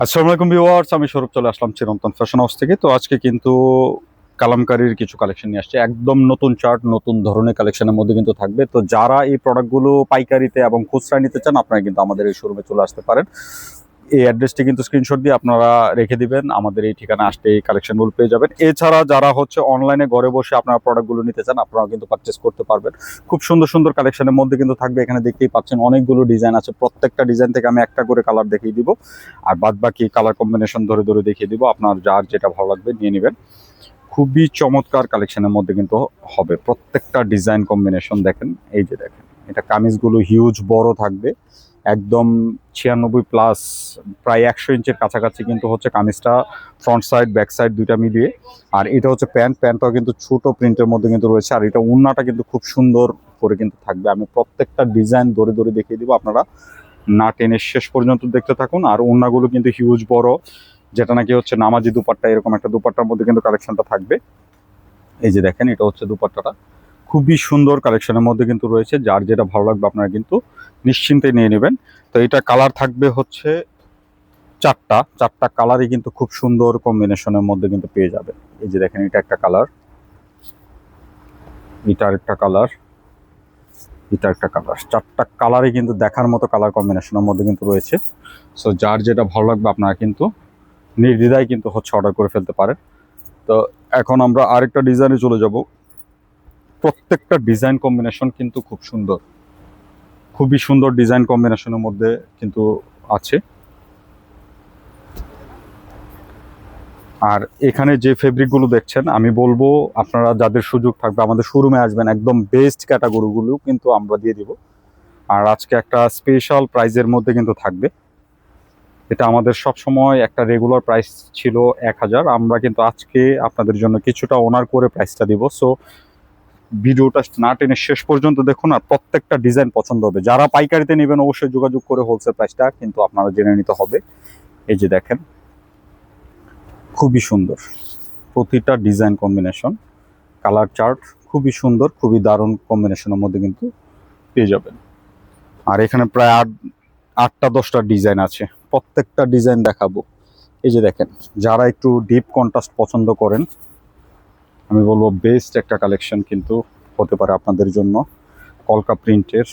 আসসালামু আলাইকুম ভিউয়ার্স, আমি সৌরভ চলে আসলাম চিরন্তন ফ্যাশন হাউস থেকে। তো আজকে কিন্তু কালামকারীর কিছু কালেকশন নিয়ে আসছে, একদম নতুন চার্ট, নতুন ধরনের কালেকশনের মধ্যে কিন্তু থাকবে। তো যারা এই প্রোডাক্টগুলো পাইকারিতে এবং খুচরা নিতে চান, আপনারা কিন্তু আমাদের এই শোরুমে চলে আসতে পারেন। এই অ্যাড্রেসটি কিন্তু স্ক্রিনশট দিয়ে আপনারা রেখে দিবেন, আমাদের এই ঠিকানা আসতে এই কালেকশনগুলো পেয়ে যাবেন। এছাড়া যারা হচ্ছে অনলাইনে ঘরে বসে আপনারা প্রোডাক্টগুলো নিতে চান, আপনারাও কিন্তু পারচেস করতে পারবেন। খুব সুন্দর সুন্দর কালেকশনের মধ্যে কিন্তু থাকবে। এখানে দেখতেই পাচ্ছেন অনেকগুলো ডিজাইন আছে, প্রত্যেকটা ডিজাইন থেকে আমি একটা করে কালার দেখিয়ে দিব, আর বাদ বাকি কালার কম্বিনেশন ধরে ধরে দেখিয়ে দিব। আপনার যার যেটা ভালো লাগবে নিয়ে নেবেন। খুবই চমৎকার কালেকশনের মধ্যে কিন্তু হবে প্রত্যেকটা ডিজাইন কম্বিনেশন। দেখেন, এই যে দেখেন, এটা কামিজগুলো হিউজ বড় থাকবে, একদম 96+, প্রায় 100 ইঞ্চের কাছাকাছি কিন্তু হচ্ছে কামিজটা, ফ্রন্ট সাইড ব্যাক সাইড দুইটা মিলিয়ে। আর এটা হচ্ছে প্যান্টটাও কিন্তু ছোট প্রিন্টের মধ্যে কিন্তু রয়েছে, আর এটা ওড়নাটা কিন্তু খুব সুন্দর করে কিন্তু থাকবে। আমি প্রত্যেকটা ডিজাইন ধরে ধরে দেখিয়ে দিব, আপনারা না টেনে শেষ পর্যন্ত দেখতে থাকুন। আর ওড়নাগুলো কিন্তু হিউজ বড়, যেটা নাকি হচ্ছে নামাজি দুপাট্টা, এরকম একটা দুপাট্টার মধ্যে কিন্তু কালেকশনটা থাকবে। এই যে দেখেন, এটা হচ্ছে দুপাট্টাটা, খুবই সুন্দর কালেকশনের মধ্যে কিন্তু রয়েছে। যার যেটা ভালো লাগবে আপনারা কিন্তু নিশ্চিন্তে নিয়ে নেবেন। তো এটা কালার থাকবে হচ্ছে চারটা চারটা কালারই কিন্তু খুব সুন্দর কম্বিনেশনের মধ্যে কিন্তু পেয়ে যাবেন। এই যে দেখেন, এটা একটা কালার, এটা আরেকটা কালার, এটা একটা কালার, চারটা কালারই কিন্তু দেখার মতো কালার কম্বিনেশনের মধ্যে কিন্তু রয়েছে। সো যার যেটা ভালো লাগবে আপনারা কিন্তু নির্দ্বিধায় কিন্তু হচ্ছে অর্ডার করে ফেলতে পারেন। তো এখন আমরা আরেকটা ডিজাইনে চলে যাব। প্রত্যেকটা ডিজাইন কম্বিনেশন কিন্তু খুব সুন্দর, খুবই সুন্দর ডিজাইন কম্বিনেশনের মধ্যে কিন্তু আছে। আর এখানে যে ফেব্রিকগুলো দেখছেন, আমি বলবো আপনারা যাদের সুযোগ থাকবে আমাদের শোরুমে আসবেন, একদম বেস্ট ক্যাটাগরিগুলো কিন্তু আমরা দিয়ে দিব। আর আজকে একটা স্পেশাল প্রাইজের মধ্যে কিন্তু থাকবে। এটা আমাদের সব সময় একটা রেগুলার প্রাইস ছিল 1000, আমরা কিন্তু আজকে আপনাদের জন্য কিছুটা অনার করে প্রাইসটা দিব। সো ভিডিওটা না টেনে শেষ পর্যন্ত দেখুন, আর প্রত্যেকটা ডিজাইন পছন্দ হবে। যারা পাইকারিতে নেবেন অবশ্যই যোগাযোগ করে হোলসেল প্রাইসটা কিন্তু আপনারা জেনে নিতে হবে। এই যে দেখেন, খুবই সুন্দর প্রতিটা ডিজাইন কম্বিনেশন, কালার চার্ট খুবই সুন্দর, খুবই দারুণ কম্বিনেশনের মধ্যে কিন্তু পেয়ে যাবেন। আর এখানে প্রায় 8টা 10টা ডিজাইন আছে, প্রত্যেকটা ডিজাইন দেখাবো। এই যে দেখেন, যারা একটু ডিপ কন্ট্রাস্ট পছন্দ করেন, আমি বলবো বেস্ট একটা কালেকশন কিন্তু হতে পারে আপনাদের জন্য, কলকা প্রিন্টের।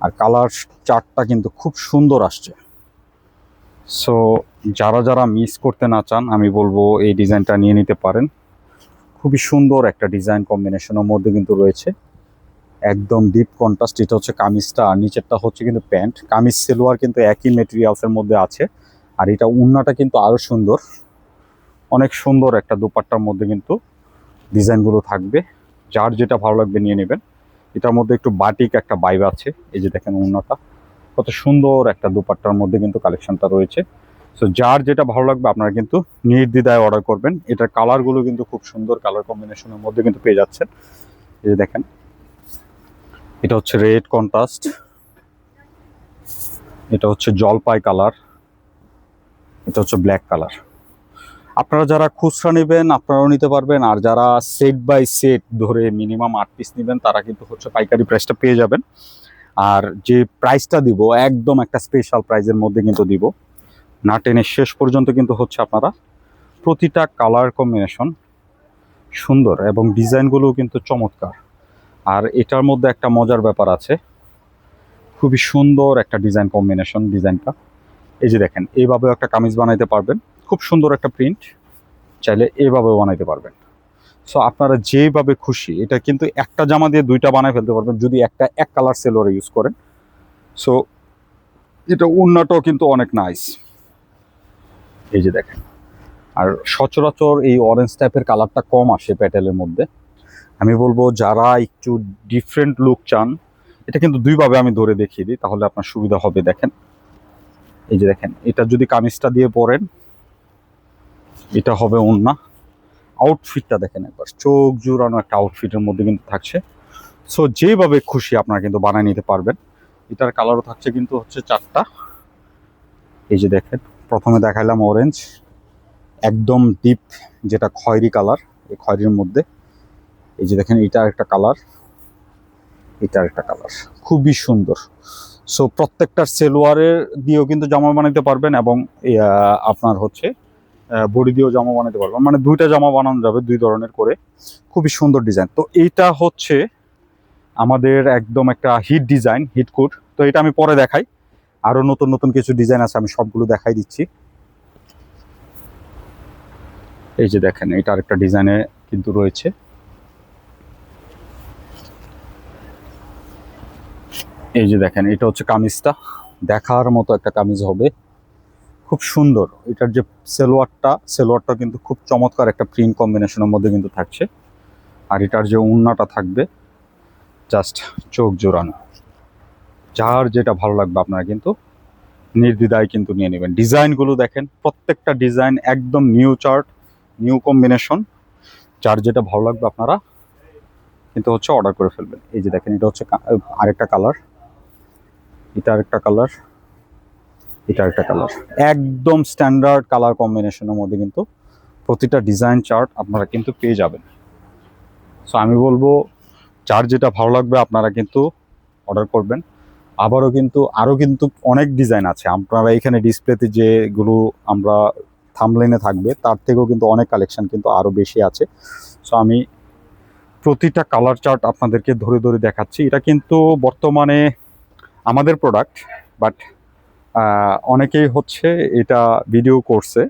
আর কালার চার্টটা কিন্তু খুব সুন্দর আসছে। সো যারা যারা মিস করতে না চান, আমি বলবো এই ডিজাইনটা নিয়ে নিতে পারেন। খুবই সুন্দর একটা ডিজাইন কম্বিনেশনের মধ্যে কিন্তু রয়েছে, একদম ডিপ কন্ট্রাস্ট। এটা হচ্ছে কামিজটা, আর নিচেরটা হচ্ছে কিন্তু প্যান্ট। কামিজ সেলোয়ার কিন্তু একই মেটেরিয়ালসের মধ্যে আছে। আর এটা ওড়নাটা কিন্তু আরো সুন্দর, অনেক সুন্দর একটা দুপাট্টার মধ্যে কিন্তু ডিজাইনগুলো থাকবে। যার যেটা ভালো লাগবে নিয়ে নেবেন। এটার মধ্যে একটু বাটিক একটা ভাইব আছে। এই যে দেখেন ওড়নাটা, কত সুন্দর একটা দুপাট্টার মধ্যে কিন্তু কালেকশনটা রয়েছে। সো যার যেটা ভালো লাগবে আপনারা কিন্তু নির্দ্বিধায় অর্ডার করবেন। এটার কালারগুলো কিন্তু খুব সুন্দর কালার কম্বিনেশনের মধ্যে কিন্তু পেয়ে যাচ্ছেন। এই যে দেখেন, এটা হচ্ছে রেড কন্ট্রাস্ট, এটা হচ্ছে জলপাই কালার, এটা হচ্ছে ব্ল্যাক কালার। আপনারা যারা খুচরা নেবেন আপনারাও নিতে পারবেন, আর যারা সেট বাই সেট ধরে মিনিমাম 8 পিস নেবেন তারা কিন্তু হচ্ছে পাইকারি প্রাইসটা পেয়ে যাবেন। আর যে প্রাইসটা দিব একদম একটা স্পেশাল প্রাইজের মধ্যে কিন্তু দিব, না টেনে শেষ পর্যন্ত কিন্তু হচ্ছে আপনারা প্রতিটা কালার কম্বিনেশন সুন্দর এবং ডিজাইনগুলোও কিন্তু চমৎকার। আর এটার মধ্যে একটা মজার ব্যাপার আছে, খুবই সুন্দর একটা ডিজাইন কম্বিনেশন। ডিজাইনটা এই যে দেখেন, এইভাবেও একটা কামিজ বানাইতে পারবেন, খুব সুন্দর একটা প্রিন্ট, চাইলে এইভাবেও বানাইতে পারবেন। সো আপনারা যেভাবে খুশি, এটা কিন্তু একটা জামা দিয়ে দুইটা বানায় ফেলতে পারবেন যদি একটা এক কালার সেলোয়ার ইউজ করেন। সো এটা ওড়নাটাও কিন্তু অনেক নাইস। এই যে দেখেন, আর সচরাচর এই অরেঞ্জ টাইপের কালারটা কম আসে প্যাটেলের মধ্যে। আমি বলবো যারা একটু ডিফারেন্ট লুক চান, এটা কিন্তু দুইভাবে আমি ধরে দেখিয়ে দিই তাহলে আপনার সুবিধা হবে। দেখেন, এই যে দেখেন, এটা যদি কামিজটা দিয়ে পরেন, এটা হবে ওড়না। আউটফিটটা দেখেন একবার, চোখ জুড়ানো একটা আউটফিটের মধ্যে কিন্তু থাকছে। সো যেভাবে খুশি আপনারা কিন্তু বানিয়ে নিতে পারবেন। এটার কালারও থাকছে কিন্তু হচ্ছে চারটা। এই যে দেখেন, প্রথমে দেখাইলাম অরেঞ্জ, একদম ডিপ যেটা খয়েরি কালার, এই খয়েরির মধ্যে। এই যে দেখেন, এটা একটা কালার, এটা একটা কালার, খুবই সুন্দর। সো প্রত্যেকটা সেলোয়ারের দিয়েও কিন্তু জামা বানাতে পারবেন, এবং আপনার হচ্ছে বডি দিয়েও জামা বানাতে পারবেন, মানে দুইটা জামা বানানো যাবে দুই ধরনের করে। খুবই সুন্দর ডিজাইন। তো এইটা হচ্ছে আমাদের একদম একটা হিট ডিজাইন, হিট কোট। তো এটা আমি পরে দেখাই, আরো নতুন নতুন কিছু ডিজাইন আছে, আমি সবগুলো দেখাই দিচ্ছি। এই যে দেখেন, এটা আরেকটা ডিজাইনে কিন্তু রয়েছে। এই যে দেখেন, এটা হচ্ছে কামিজটা, দেখার মতো একটা কামিজ হবে, খুব সুন্দর। এটার যে সেলোয়ারটা কিন্তু খুব চমৎকার একটা প্রিন্ট কম্বিনেশনের মধ্যে কিন্তু থাকছে। আর এটার যে ওড়নাটা থাকবে জাস্ট চোখ জোড়ানো। যার যেটা ভালো লাগবে আপনারা কিন্তু নির্দ্বিধায় কিন্তু নিয়ে নেবেন। ডিজাইনগুলো দেখেন, প্রত্যেকটা ডিজাইন একদম নিউ চার্ট, নিউ কম্বিনেশন। যার যেটা ভালো লাগবে আপনারা কিন্তু হচ্ছে অর্ডার করে ফেলবেন। এই যে দেখেন, এটা হচ্ছে আরেকটা কালার, এটা আরেকটা কালার, এটা আরেকটা কালার। একদম স্ট্যান্ডার্ড কালার কম্বিনেশনের মধ্যে কিন্তু প্রতিটা ডিজাইন চার্ট আপনারা কিন্তু পেয়ে যাবেন। সো আমি বলবো যার যেটা ভালো লাগবে আপনারা কিন্তু অর্ডার করবেন। আরও কিন্তু অনেক ডিজাইন আছে, আপনারা এখানে ডিসপ্লেতে যেগুলো আমরা থাম্বনেইলে থাকবে তার থেকেও কিন্তু অনেক কালেকশন কিন্তু আরও বেশি আছে। সো আমি প্রতিটা কালার চার্ট আপনাদেরকে ধরে ধরে দেখাচ্ছি। এটা কিন্তু বর্তমানে আমাদের প্রোডাক্ট, বাট অনেকেই হচ্ছে এটা ভিডিও করছে,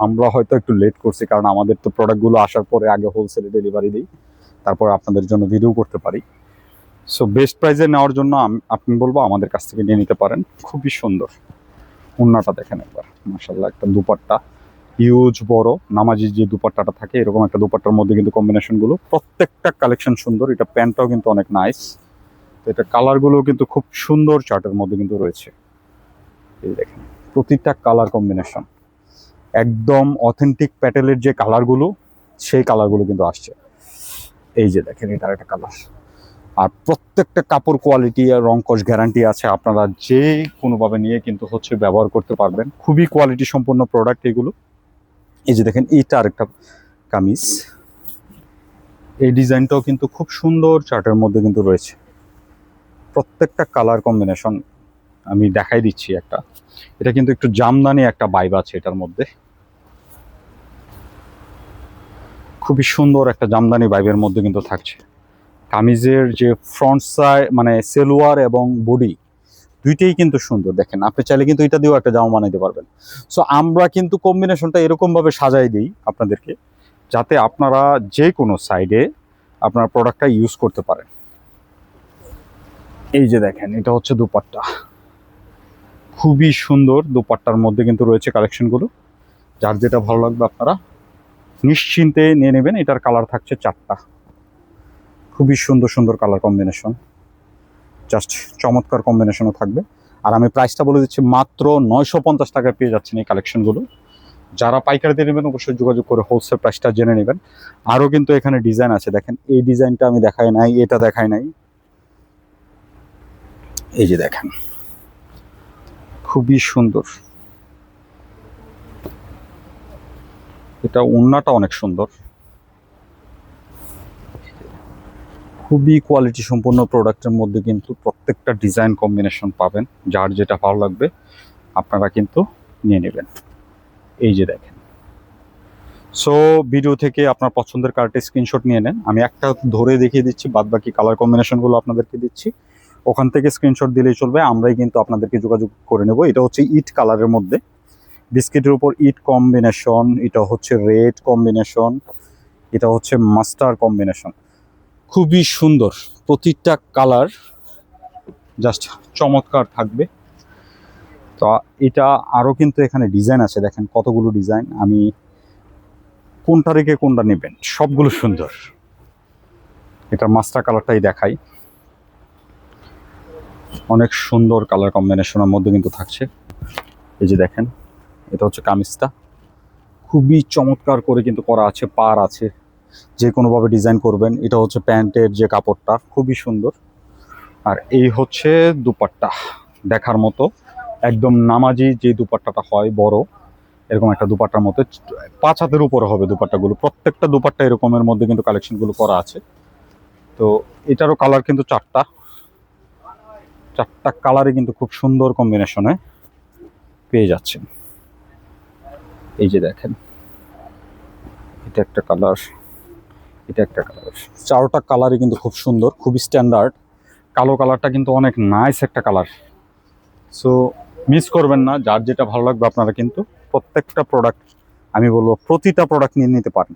আমরা হয়তো একটু লেট করছি, কারণ আমাদের তো প্রোডাক্টগুলো আসার পরে আগে হোলসেলে ডেলিভারি দিই, তারপর আপনাদের জন্য ভিডিও করতে পারি। সো বেস্ট প্রাইসে নেওয়ার জন্য আপনি বলবো আমাদের কাছ থেকে নিয়ে নিতে পারেন। খুবই সুন্দর। ওড়নাটা দেখেন একবার, মাশাআল্লাহ, একটা দুপাট্টা হিউজ বড় নামাজি যে দুপাট্টাটা থাকে, এরকম একটা দুপাট্টার মধ্যে কিন্তু কম্বিনেশনগুলো প্রত্যেকটা কালেকশন সুন্দর। এটা প্যান্টটাও কিন্তু অনেক নাইস। তো এটা কালারগুলো কিন্তু খুব সুন্দর চার্টের মধ্যে কিন্তু রয়েছে। এই দেখেন, প্রতিটা কালার কম্বিনেশন একদম অথেন্টিক প্যাটেলের যে কালারগুলো, সেই কালারগুলো কিন্তু আসছে। এই যে দেখেন, এটার একটা কালার। আর প্রত্যেকটা কাপড় কোয়ালিটি আর রংকশ গ্যারান্টি আছে, আপনারা যে কোনোভাবে নিয়ে কিন্তু হচ্ছে ব্যবহার করতে পারবেন। খুবই কোয়ালিটি সম্পন্ন প্রোডাক্ট এগুলো। এই যে দেখেন, এইটা আরেকটা কামিজ, এই ডিজাইনটাও কিন্তু খুব সুন্দর চার্টের মধ্যে কিন্তু রয়েছে। প্রত্যেকটা কালার কম্বিনেশন আমি দেখাই দিচ্ছি একটা। এটা কিন্তু একটু জামদানি একটা ভাইব আছে এটার মধ্যে, খুবই সুন্দর একটা জামদানি ভাইবের মধ্যে কিন্তু থাকছে। কামিজের যে ফ্রন্ট সাইড মানে সেলোয়ার এবং বডি দুইটাই কিন্তু সুন্দর। দেখেন, আপনি চাইলে কিন্তু এটা দিয়েও একটা জামা বানাইতে পারবেন। সো আমরা কিন্তু কম্বিনেশনটা এরকম ভাবে সাজাই দিই আপনাদেরকে, যাতে আপনারা যে কোনো সাইডে আপনার প্রোডাক্টটা ইউজ করতে পারেন। এই যে দেখেন, এটা হচ্ছে দুপাট্টা, খুবই সুন্দর। দুপাট্টার মধ্যে কিন্তু রয়েছে কালেকশনগুলো, যার যেটা ভালো লাগবে আপনারা নিশ্চিন্তে নিয়ে নেবেন। এটার কালার থাকছে 4টা, খুবই সুন্দর সুন্দর কালার কম্বিনেশন, জাস্ট চমৎকার কম্বিনেশনও থাকবে। আর আমি প্রাইসটা বলে দিচ্ছি, মাত্র 950 টাকায় পেয়ে যাচ্ছেন এই কালেকশনগুলো। যারা পাইকারিতে নেবেন অবশ্যই যোগাযোগ করে হোলসেল প্রাইসটা জেনে নেবেন। আরও কিন্তু এখানে ডিজাইন আছে, দেখেন এই ডিজাইনটা আমি দেখাই নাই, এটা দেখাই নাই। এই যে দেখেন, খুবই সুন্দর। এটা ওড়নাটা অনেক সুন্দর, খুবই কোয়ালিটি সম্পন্ন প্রোডাক্টের মধ্যে কিন্তু প্রত্যেকটা ডিজাইন কম্বিনেশন পাবেন। যার যেটা ভালো লাগবে আপনারা কিন্তু নিয়ে নেবেন। এই যে দেখেন, সো ভিডিও থেকে আপনার পছন্দের কার্ডে স্ক্রিনশট নিয়ে নেন। আমি একটা ধরে দেখিয়ে দিচ্ছি, বাদ বাকি কালার কম্বিনেশনগুলো আপনাদেরকে দিচ্ছি, ওখান থেকে স্ক্রিনশট দিলেই চলবে, আমরাই কিন্তু আপনাদেরকে যোগাযোগ করে নেব। এটা হচ্ছে ইট কালারের মধ্যে, বিস্কিটের উপর ইট কম্বিনেশন, এটা হচ্ছে রেড কম্বিনেশন, এটা হচ্ছে মাস্টার কম্বিনেশন, খুবই সুন্দর। প্রতিটা কালার জাস্ট চমৎকার থাকবে। তো এটা আরও কিন্তু এখানে ডিজাইন আছে, দেখেন কতগুলো ডিজাইন। আমি কোনটা রেখে কোনটা নেবেন, সবগুলো সুন্দর। এটা মাস্টার কালারটাই দেখাই, অনেক সুন্দর কালার কম্বিনেশনের মধ্যে কিন্তু থাকছে। এই যে দেখেন, এটা হচ্ছে কামিজটা, খুবই চমৎকার করে কিন্তু করা আছে, পার আছে, যে কোনোভাবে ডিজাইন করবেন। এটা হচ্ছে প্যান্টের যে কাপড়টা, খুবই সুন্দর। আর এই হচ্ছে দুপাট্টা, দেখার মতো একদম নামাজি যে দুপাট্টাটা হয় বড়, এরকম একটা দুপাট্টার মধ্যে 5 হাতের উপরে হবে দুপাট্টাগুলো। প্রত্যেকটা দুপাট্টা এরকমের মধ্যে কিন্তু কালেকশনগুলো করা আছে। তো এটারও কালার কিন্তু 4টা। চারটা কালারই কিন্তু খুব সুন্দর কম্বিনেশনে পেয়ে যাচ্ছেন। এই যে দেখেন, এটা একটা কালার, এটা একটা কালার, চারোটা কালারই কিন্তু খুব সুন্দর, খুবই স্ট্যান্ডার্ড। কালো কালারটা কিন্তু অনেক নাইস একটা কালার। সো মিস করবেন না, যার যেটা ভালো লাগবে আপনারা কিন্তু প্রত্যেকটা প্রোডাক্ট, আমি বলবো প্রতিটা প্রোডাক্ট নিয়ে নিতে পারেন।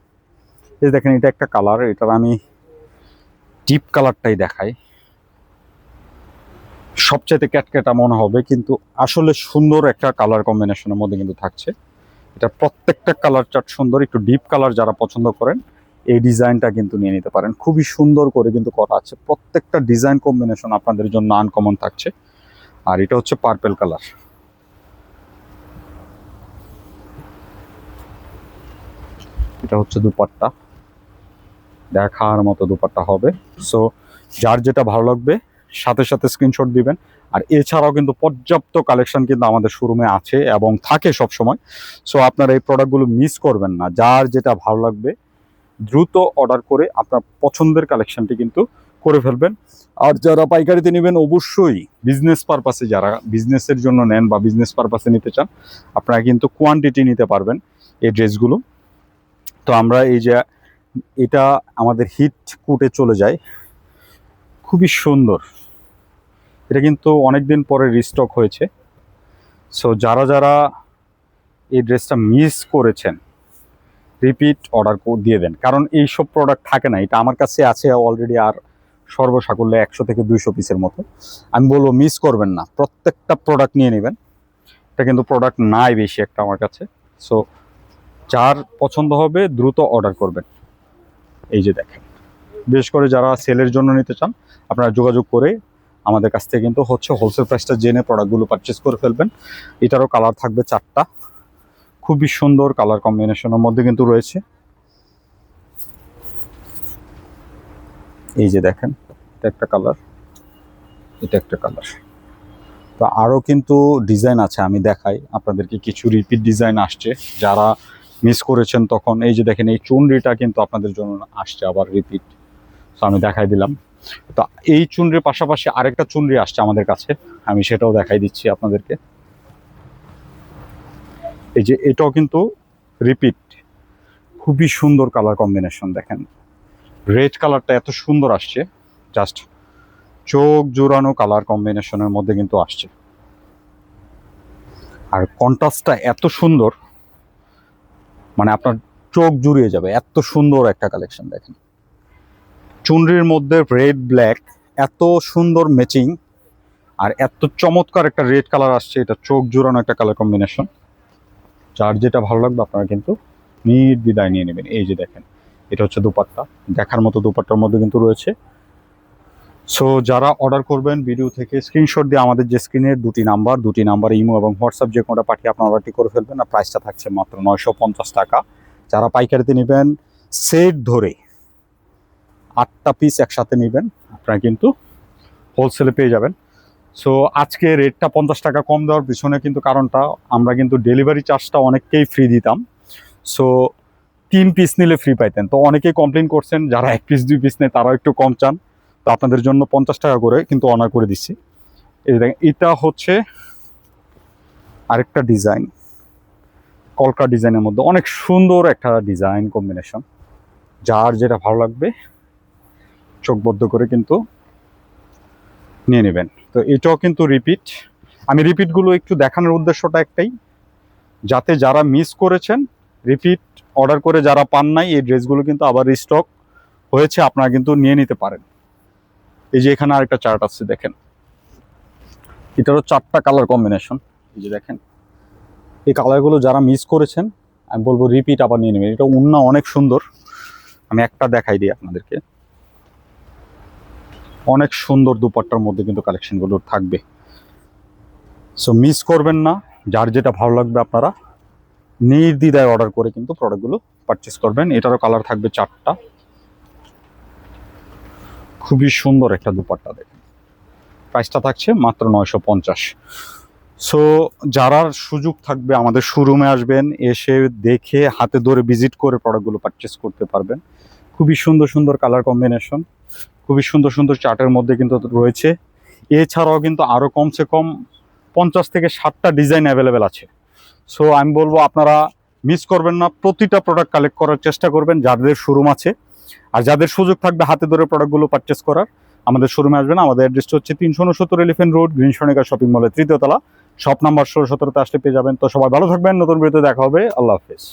এই দেখেন, এটা একটা কালার, এটার আমি ডিপ কালারটাই দেখাই। সবচেয়ে ক্যাটকেটা মনে হবে, কিন্তু আসলে সুন্দর একটা কালার কম্বিনেশনের মধ্যে কিন্তু থাকছে। এটা প্রত্যেকটা কালার চার্ট সুন্দর। একটু ডিপ কালার যারা পছন্দ করেন এই ডিজাইনটা কিন্তু নিয়ে নিতে পারেন। খুবই সুন্দর করে কিন্তু করা আছে, প্রত্যেকটা ডিজাইন কম্বিনেশন আপনাদের জন্য আনকমন থাকছে। আর এটা হচ্ছে পার্পেল কালার। এটা হচ্ছে দুপাট্টা, দেখার মতো দুপাট্টা হবে। সো যার যেটা ভালো লাগবে সাথে সাথে স্ক্রিনশট দিবেন। আর এছাড়াও কিন্তু পর্যাপ্ত কালেকশন কিন্তু আমাদের শোরুমে আছে এবং থাকে সব সময়। সো আপনারা এই প্রোডাক্টগুলো মিস করবেন না। যার যেটা ভালো লাগবে দ্রুত অর্ডার করে আপনার পছন্দের কালেকশনটি কিন্তু করে ফেলবেন। আর যারা পাইকারিতে নেবেন, অবশ্যই বিজনেস পারপাসে, যারা বিজনেসের জন্য নেন বা বিজনেস পারপাসে নিতে চান, আপনারা কিন্তু কোয়ান্টিটি নিতে পারবেন এই ড্রেসগুলো। তো আমরা এই যে এটা আমাদের হিট কুটে চলে যায়, খুবই সুন্দর। এটা কিন্তু অনেকদিন পরে রিস্টক হয়েছে। সো যারা যারা এই ড্রেসটা মিস করেছেন রিপিট অর্ডার দিয়ে দেন, কারণ এইসব প্রোডাক্ট থাকে না। এটা আমার কাছে আছে অলরেডি, আর সর্বসাকুল্যে 100 থেকে 200 পিসের মতো। আমি বলবো মিস করবেন না, প্রত্যেকটা প্রোডাক্ট নিয়ে নেবেন। এটা কিন্তু প্রোডাক্ট নাই বেশি একটা আমার কাছে। সো যার পছন্দ হবে দ্রুত অর্ডার করবেন। এই যে দেখেন, বিশেষ করে যারা সেলের জন্য নিতে চান আপনারা যোগাযোগ করে আমাদের কাছ থেকে কিন্তু হচ্ছে হোলসেল প্রাইসটা জেনে প্রোডাক্টগুলো পারচেস করে ফেলবেন। এটারও কালার থাকবে চারটা, খুবই সুন্দর কালার কম্বিনেশনের মধ্যে কিন্তু রয়েছে। এই যে দেখেন, এটা একটা কালার, এটা একটা কালার। তো আরও কিন্তু ডিজাইন আছে, আমি দেখাই আপনাদেরকে। কিছু রিপিট ডিজাইন আসছে, যারা মিস করেছেন তখন। এই যে দেখেন, এই চুনরিটা কিন্তু আপনাদের জন্য আসছে আবার রিপিট। তো আমি দেখাই দিলাম। তো এই চুনরির পাশাপাশি আরেকটা চুনরি আসছে আমাদের কাছে, আমি সেটাও দেখাই দিচ্ছি আপনাদেরকে। এই যে এটাও কিন্তু রিপিট, খুবই সুন্দর কালার কম্বিনেশন। দেখেন রেড কালারটা এত সুন্দর আসছে, জাস্ট চোখ জোড়ানো কালার কম্বিনেশনের মধ্যে কিন্তু আসছে। আর কন্ট্রাস্টটা এত সুন্দর, মানে আপনার চোখ জুড়িয়ে যাবে, এত সুন্দর একটা কালেকশন। দেখেন চুনরির মধ্যে রেড ব্ল্যাক, এত সুন্দর ম্যাচিং, আর এত চমৎকার একটা রেড কালার আসছে। এটা চোখ জোড়ানো একটা কালার কম্বিনেশন। যার যেটা ভালো লাগবে আপনারা কিন্তু নির্দ্বিধায় নিয়ে নেবেন। এই যে দেখেন, এটা হচ্ছে দুপাট্টা, দেখার মতো দুপাট্টার মধ্যে কিন্তু রয়েছে। সো যারা অর্ডার করবেন ভিডিও থেকে স্ক্রিনশট দিয়ে আমাদের যে স্ক্রিনের দুটি নাম্বার ইমো এবং হোয়াটসঅ্যাপ যে কোনোটা পাঠিয়ে আপনারা অর্ডারটি করে ফেলবেন। আর প্রাইসটা থাকছে মাত্র 950 টাকা। যারা পাইকারিতে নেবেন সেট ধরে 8টা পিস একসাথে নেবেন, আপনারা কিন্তু হোলসেলে পেয়ে যাবেন। সো আজকে রেটটা 50 টাকা কম দেওয়ার পিছনে কিন্তু কারণটা, আমরা কিন্তু ডেলিভারি চার্জটা অনেককেই ফ্রি দিতাম। সো 3 পিস নিলে ফ্রি পাইতেন। তো অনেকেই কমপ্লেন করছেন, যারা 1 পিস 2 পিস নেয় তারাও একটু কম চান। তো আপনাদের জন্য 50 টাকা করে কিন্তু অনার করে দিচ্ছি। এই দেখেন, এটা হচ্ছে আরেকটা ডিজাইন, কলকা ডিজাইনের মধ্যে অনেক সুন্দর একটা ডিজাইন কম্বিনেশন। যার যেটা ভালো লাগবে চোখ বদ্ধ করে কিন্তু নিয়ে নেবেন। তো এটাও কিন্তু রিপিট। আমি রিপিটগুলো একটু দেখানোর উদ্দেশ্যটা একটাই, যাতে যারা মিস করেছেন রিপিট অর্ডার করে যারা পান নাই, এই ড্রেসগুলো কিন্তু আবার রিস্টক হয়েছে, আপনারা কিন্তু নিয়ে নিতে পারেন। এই যে এখানে আরেকটা চার্ট আছে, দেখেন এটারও 4টা কালার কম্বিনেশন। এই যে দেখেন, এই কালারগুলো যারা মিস করেছেন আমি বলবো রিপিট আবার নিয়ে নেবেন। এটা ওড়না অনেক সুন্দর, আমি একটা দেখাই দিই আপনাদেরকে। অনেক সুন্দর দুপাট্টার মধ্যে কিন্তু কালেকশনগুলো থাকবে। সো মিস করবেন না, যার যেটা ভালো লাগবে আপনারা নির্দ্বিধায় অর্ডার করে কিন্তু প্রোডাক্টগুলো পারচেস করবেন। এটারও কালার থাকবে 4টা, খুবই সুন্দর একটা দুপাট্টা। দেখেন প্রাইসটা থাকছে মাত্র 950। সো যারা সুযোগ থাকবে আমাদের শোরুমে আসবেন, এসে দেখে হাতে ধরে ভিজিট করে প্রোডাক্টগুলো পারচেস করতে পারবেন। খুবই সুন্দর সুন্দর কালার কম্বিনেশন, খুবই সুন্দর সুন্দর চার্টের মধ্যে কিন্তু রয়েছে। এছাড়াও কিন্তু আরও কমসে কম 50 থেকে 60টা ডিজাইন অ্যাভেলেবেল আছে। সো আমি বলবো আপনারা মিস করবেন না, প্রতিটা প্রোডাক্ট কালেক্ট করার চেষ্টা করবেন যাদের শোরুম আছে। আর যাদের সুযোগ থাকবে হাতে ধরে প্রোডাক্টগুলো পারচেস করার, আমাদের শোরুমে আসবেন। আমাদের অ্যাড্রেসটা হচ্ছে 369 elephant road, green Sonica shopping মলের 3য় তলা, শপ নাম্বার 16-17-তে আসলে পেয়ে যাবেন। তো সবাই ভালো থাকবেন, নতুন ভিডিওতে দেখা হবে, আল্লাহ হাফেজ।